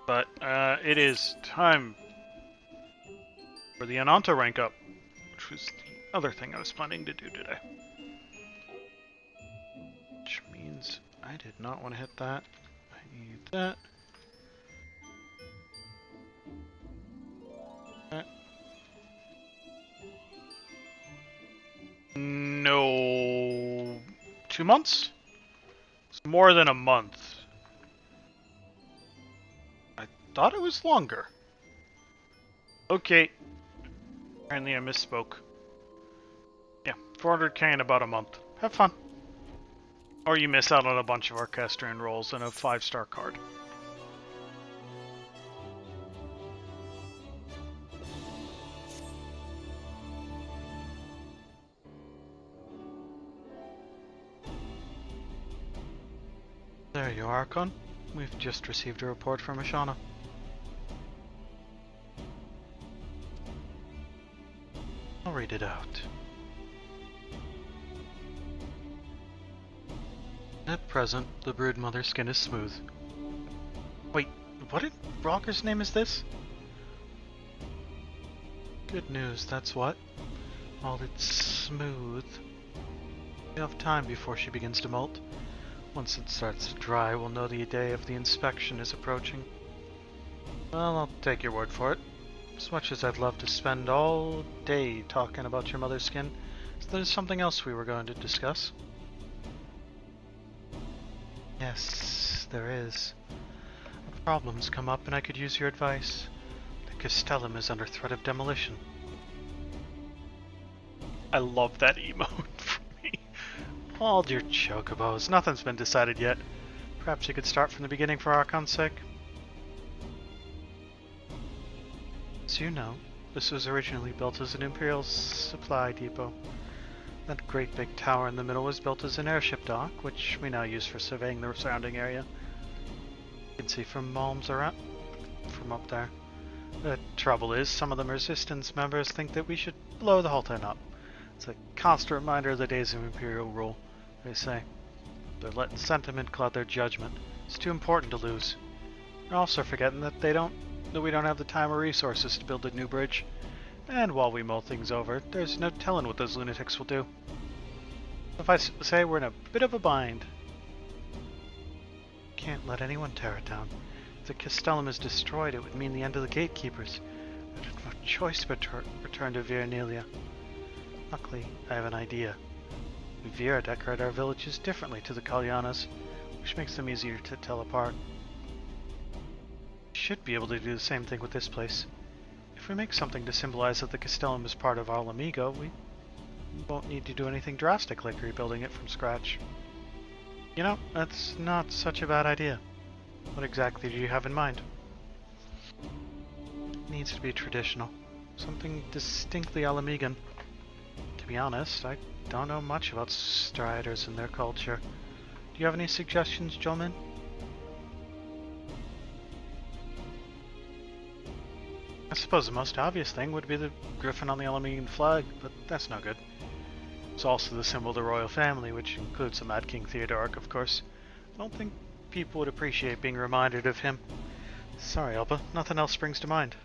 But it is time for the Ananta rank up, which was the other thing I was planning to do today. Which means I did not want to hit that. I need that. That. No. 2 months? It's more than a month. I thought it was longer. Okay. Apparently I misspoke. Yeah, 400k in about a month. Have fun. Or you miss out on a bunch of Orchestrion rolls and a 5-star card. There you are, Archon. We've just received a report from Ashana. I'll read it out. At present, the broodmother skin is smooth. Wait, what in Rocker's name is this? Good news, that's what. While it's smooth, we have time before she begins to molt. Once it starts to dry, we'll know the day of the inspection is approaching. Well, I'll take your word for it. As much as I'd love to spend all day talking about your mother's skin, there's something else we were going to discuss. Yes, there is. A problem's come up and I could use your advice. The Castellum is under threat of demolition. I love that emote for me. Hold your chocobos, nothing's been decided yet. Perhaps you could start from the beginning for Archon's sake? As you know, this was originally built as an Imperial supply depot. That great big tower in the middle was built as an airship dock, which we now use for surveying the surrounding area. You can see from Malm's around from up there. The trouble is, some of the Resistance members think that we should blow the whole thing up. It's a constant reminder of the days of Imperial rule, they say. They're letting sentiment cloud their judgment. It's too important to lose. They're also forgetting that we don't have the time or resources to build a new bridge. And while we mull things over, there's no telling what those lunatics will do. If I say we're in a bit of a bind. Can't let anyone tear it down. If the Castellum is destroyed, it would mean the end of the gatekeepers. I'd have no choice but return to Viranelia. Luckily, I have an idea. We Vira decorate our villages differently to the Kalyanas, which makes them easier to tell apart. We should be able to do the same thing with this place. If we make something to symbolize that the Castellum is part of Al Amigo, we won't need to do anything drastic like rebuilding it from scratch. You know, that's not such a bad idea. What exactly do you have in mind? It needs to be traditional. Something distinctly Al Amigan. To be honest, I don't know much about Striders and their culture. Do you have any suggestions, Jolmin? I suppose the most obvious thing would be the griffin on the Alamean flag, but that's no good. It's also the symbol of the royal family, which includes the Mad King Theodoric, of course. I don't think people would appreciate being reminded of him. Sorry, Elba, nothing else springs to mind.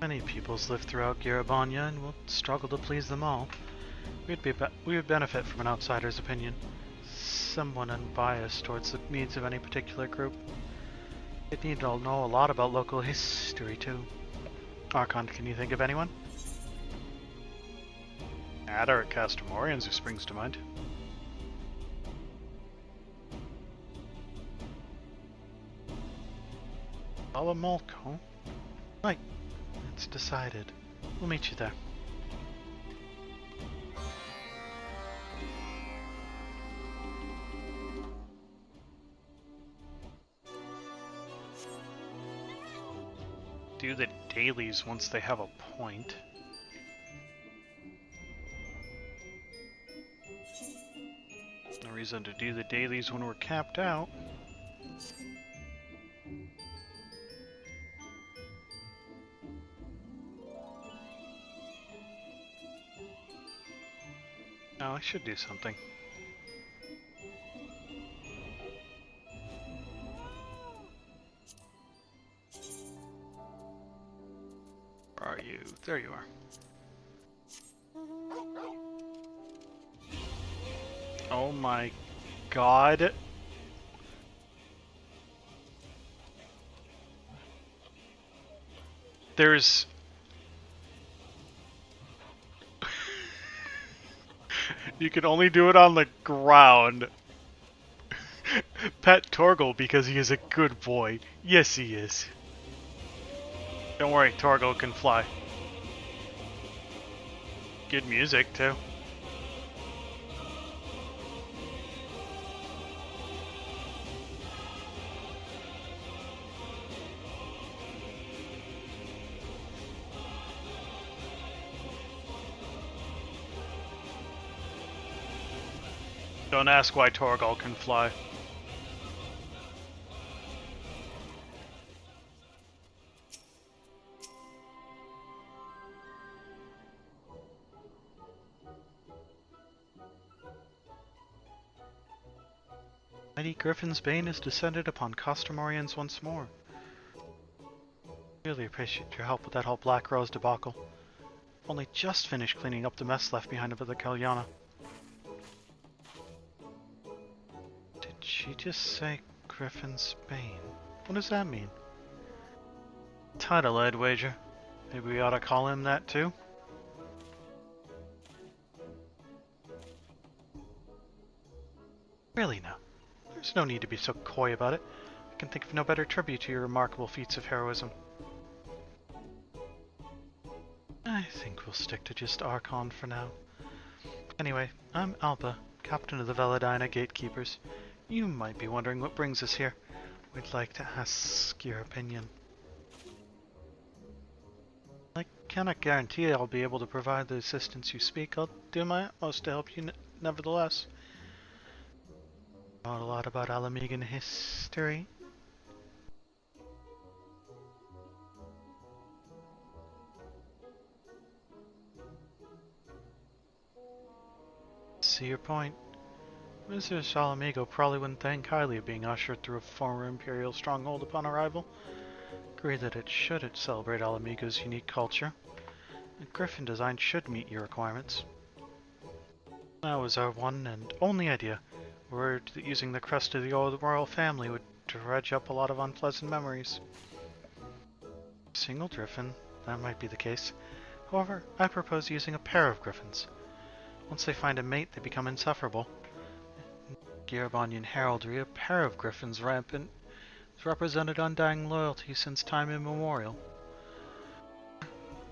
Many peoples live throughout Garabanya and will struggle to please them all. We would benefit from an outsider's opinion, someone unbiased towards the needs of any particular group. They'd need to know a lot about local history too. Archon, can you think of anyone? Adder at Castamorians who springs to mind. Alamolco? Right. It's decided. We'll meet you there. Do the dailies once they have a point. No reason to do the dailies when we're capped out. Oh, I should do something. Where are you? There you are. Oh my god. There's... You can only do it on the ground. Pet Torgal because he is a good boy. Yes, he is. Don't worry, Torgal can fly. Good music, too. Don't ask why Torgal can fly. Mighty Griffin's bane is descended upon Costumorians once more. Really appreciate your help with that whole Black Rose debacle. Only just finished cleaning up the mess left behind by the Kalyana. Did she just say Griffin's bane? What does that mean? Title, I'd wager. Maybe we ought to call him that too? Really now. There's no need to be so coy about it. I can think of no better tribute to your remarkable feats of heroism. I think we'll stick to just Archon for now. Anyway, I'm Alba, captain of the Veladina Gatekeepers. You might be wondering what brings us here. We'd like to ask your opinion. I cannot guarantee I'll be able to provide the assistance you speak. I'll do my utmost to help you nevertheless. Not a lot about Alamegan history. See your point. Mr. Salamigo probably wouldn't think highly of being ushered through a former Imperial stronghold upon arrival. Agree that it should celebrate Alamigo's unique culture. The Griffin design should meet your requirements. That was our one and only idea. Word that using the crest of the old royal family would dredge up a lot of unpleasant memories. Single Griffin, that might be the case. However, I propose using a pair of Griffins. Once they find a mate, they become insufferable. In Girabonian heraldry, a pair of Griffins rampant has represented undying loyalty since time immemorial.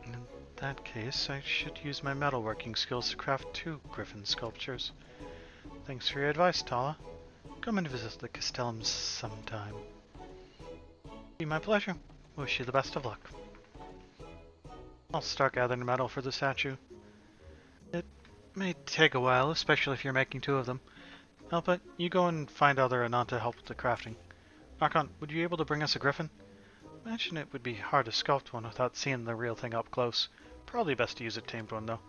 In that case, I should use my metalworking skills to craft 2 Griffin sculptures. Thanks for your advice, Tala. Come and visit the Castellum sometime. Be my pleasure. Wish you the best of luck. I'll start gathering metal for the statue. It may take a while, especially if you're making 2 of them. But you go and find other Ananta to help with the crafting. Archon, would you be able to bring us a griffin? Imagine it would be hard to sculpt one without seeing the real thing up close. Probably best to use a tamed one, though.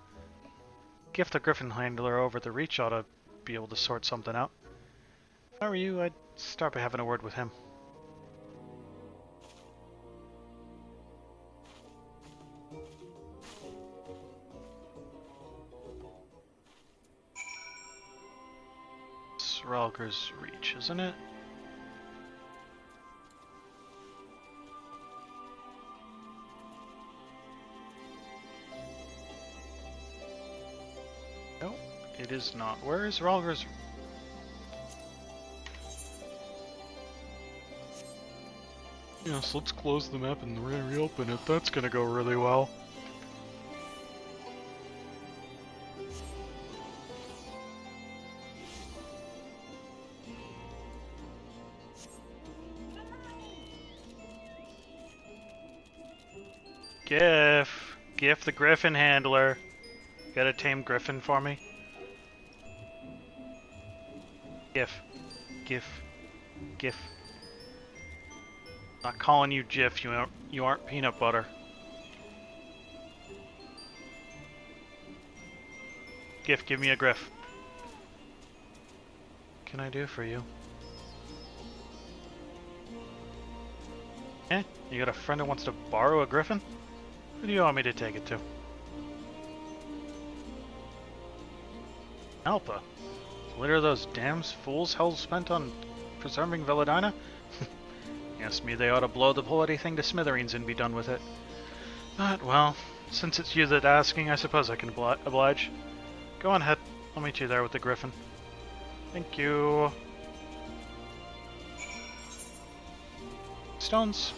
Gift the griffin handler over the reach ought to be able to sort something out. If I were you, I'd start by having a word with him. It's Ralger's reach, isn't it? No, it is not. Where is Ralger's? Yes, let's close the map and reopen it. That's gonna go really well. Gif the griffin handler. Got a tame griffin for me? Gif. Not calling you Jif, you aren't peanut butter. Gif, give me a griff. can I do for you? Eh? You got a friend who wants to borrow a griffin? Who do you want me to take it to? Alpa? The leader of those damn fools hell-spent on preserving Villadina? Yes, me they ought to blow the bloody thing to smithereens and be done with it. But, well, since it's you that's asking, I suppose I can oblige. Go on ahead. I'll meet you there with the griffin. Thank you. Stones.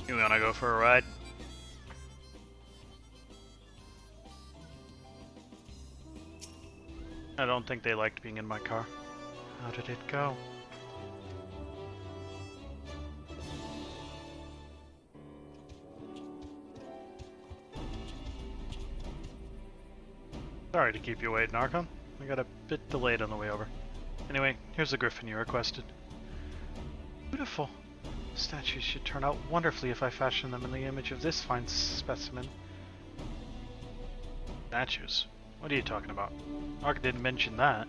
You wanna go for a ride? I don't think they liked being in my car. How did it go? Sorry to keep you waiting, Archon. I got a bit delayed on the way over. Anyway, here's the griffin you requested. Beautiful. Statues should turn out wonderfully if I fashion them in the image of this fine specimen. Statues? What are you talking about? Ark didn't mention that.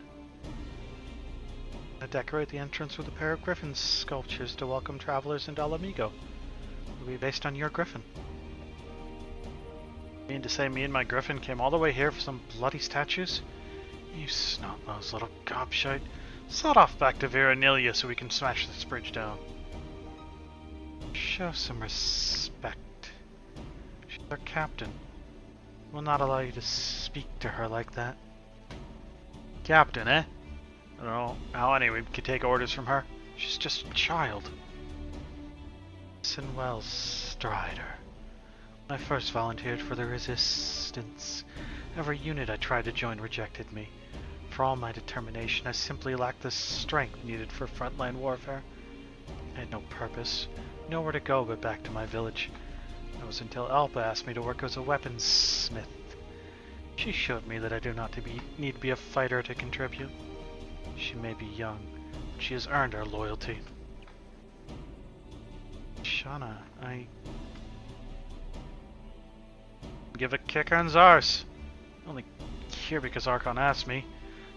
I decorate the entrance with a pair of griffin sculptures to welcome travelers into Alamigo. It'll be based on your griffin. You mean to say me and my griffin came all the way here for some bloody statues? You snot-nosed little gobshite. Sod off back to Veranelia so we can smash this bridge down. Show some respect. She's our captain. We'll not allow you to speak to her like that. Captain, eh? I don't know how anyone could take orders from her. She's just a child. Listen well, Strider. When I first volunteered for the Resistance, every unit I tried to join rejected me. For all my determination, I simply lacked the strength needed for frontline warfare. I had no purpose, nowhere to go but back to my village. It was until Alpa asked me to work as a weaponsmith. She showed me that I do not need to be a fighter to contribute. She may be young, but she has earned our loyalty. Shauna, I... Give a kick on Zars. Only here because Archon asked me.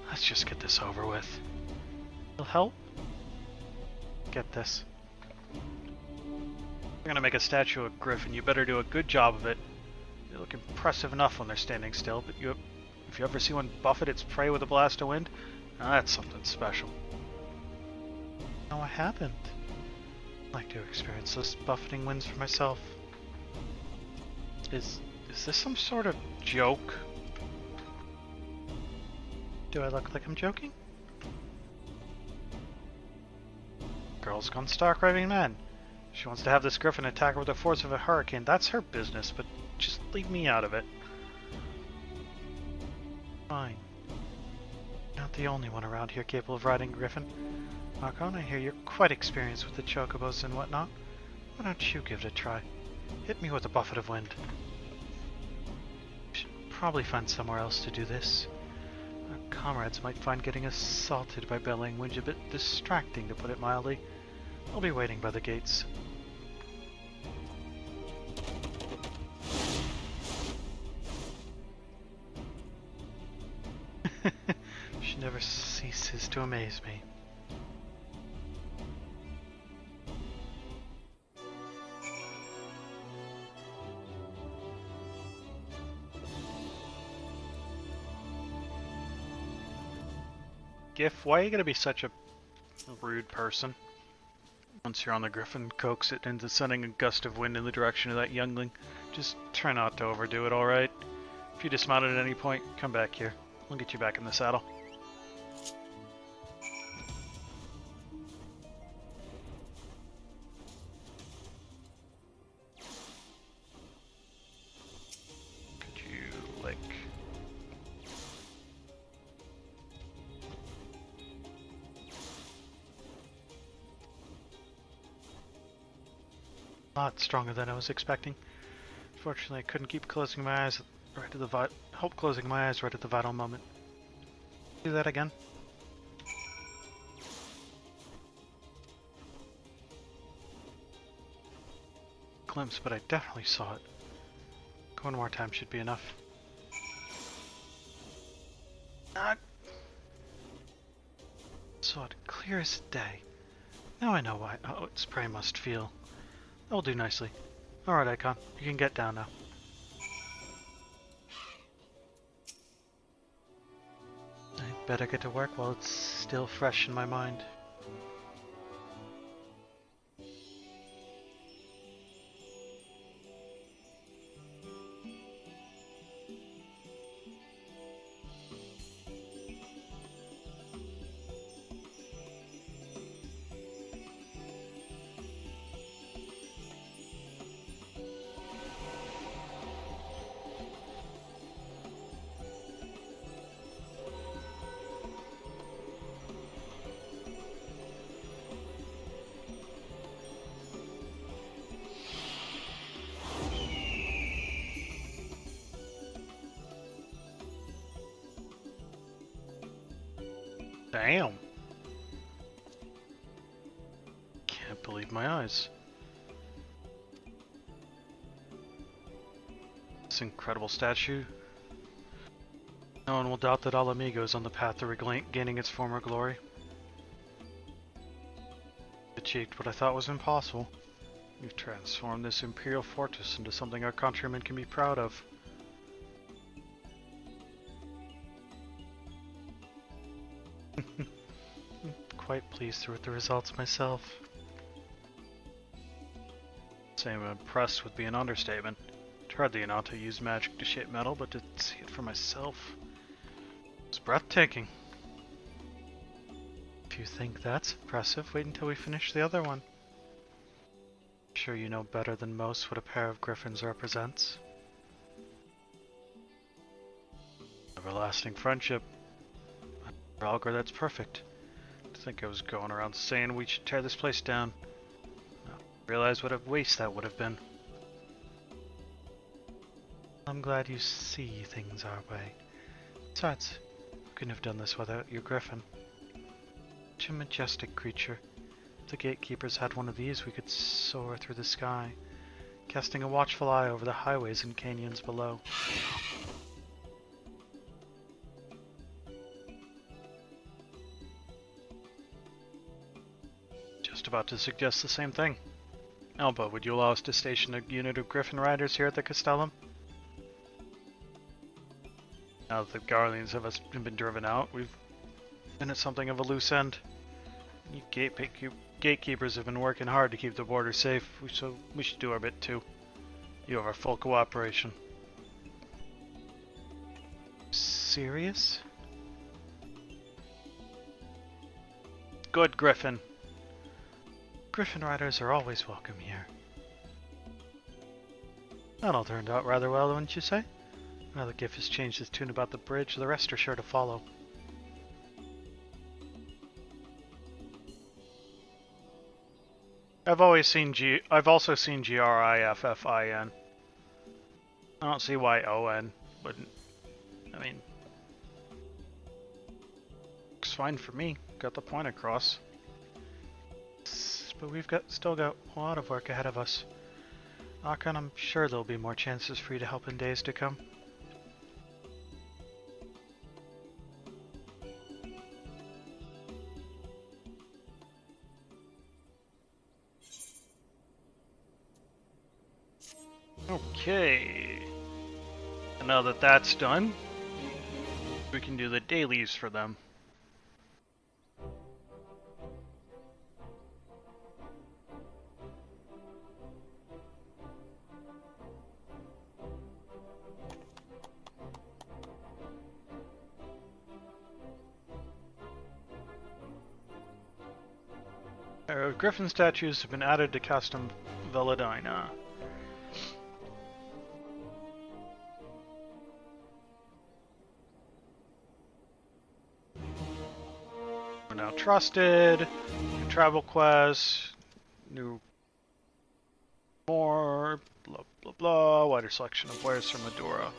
Let's just get this over with. Will help? Get this. We're gonna make a statue of Griffin. You better do a good job of it. They look impressive enough when they're standing still, but if you ever see one buffet its prey with a blast of wind, that's something special. No, I haven't. I'd like to experience those buffeting winds for myself. Is this some sort of joke? Do I look like I'm joking? Girl's gone stark raving mad. She wants to have this griffin attack her with the force of a hurricane. That's her business, but just leave me out of it. Fine. You're not the only one around here capable of riding griffin. Archon, I hear you're quite experienced with the chocobos and whatnot. Why don't you give it a try? Hit me with a buffet of wind. We should probably find somewhere else to do this. Our comrades might find getting assaulted by bellowing winds a bit distracting, to put it mildly. I'll be waiting by the gates. She never ceases to amaze me. Gif, why are you gonna be such a rude person? Once you're on the griffin, coax it into sending a gust of wind in the direction of that youngling. Just try not to overdo it, alright? If you dismount at any point, come back here. I'll get you back in the saddle. Could A lot stronger than I was expecting. Fortunately, I couldn't keep closing my eyes right at the help closing my eyes right at the vital moment. Do that again. Glimpse, but I definitely saw it. One more time should be enough. Saw it clear as day. Now I know why its prey must feel. That will do nicely. Alright, Icon. You can get down now. I better get to work while it's still fresh in my mind. Damn! Can't believe my eyes. This incredible statue. No one will doubt that Alamigo is on the path to regaining its former glory. Achieved what I thought was impossible. You've transformed this imperial fortress into something our countrymen can be proud of. Quite pleased with the results myself. Saying I'm impressed would be an understatement. Tried the Miqo'te use magic to shape metal, but to see it for myself, it's breathtaking. If you think that's impressive, wait until we finish the other one. I'm sure you know better than most what a pair of griffins represents. Everlasting friendship. For Algar, that's perfect. I think I was going around saying we should tear this place down. I realize what a waste that would have been. I'm glad you see things our way. Besides, we couldn't have done this without your griffin. Such a majestic creature. If the gatekeepers had one of these, we could soar through the sky, casting a watchful eye over the highways and canyons below. About to suggest the same thing. Alba, would you allow us to station a unit of Griffin Riders here at the Castellum? Now that the Guardians have been driven out, we've been at something of a loose end. You gatekeepers have been working hard to keep the border safe, so we should do our bit too. You have our full cooperation. Serious? Good, Griffin. Griffin Riders are always welcome here. That all turned out rather well, wouldn't you say? Now that Giff has changed his tune about the bridge, the rest are sure to follow. I've also seen GRIFFIN. I don't see why ON wouldn't. I mean, looks fine for me. Got the point across. But we've still got a lot of work ahead of us. Akan, I'm sure there'll be more chances for you to help in days to come. Okay. And now that that's done, we can do the dailies for them. Griffin statues have been added to custom Veladina. We're now trusted, new travel quests, new more, blah blah blah, wider selection of wares from Madura.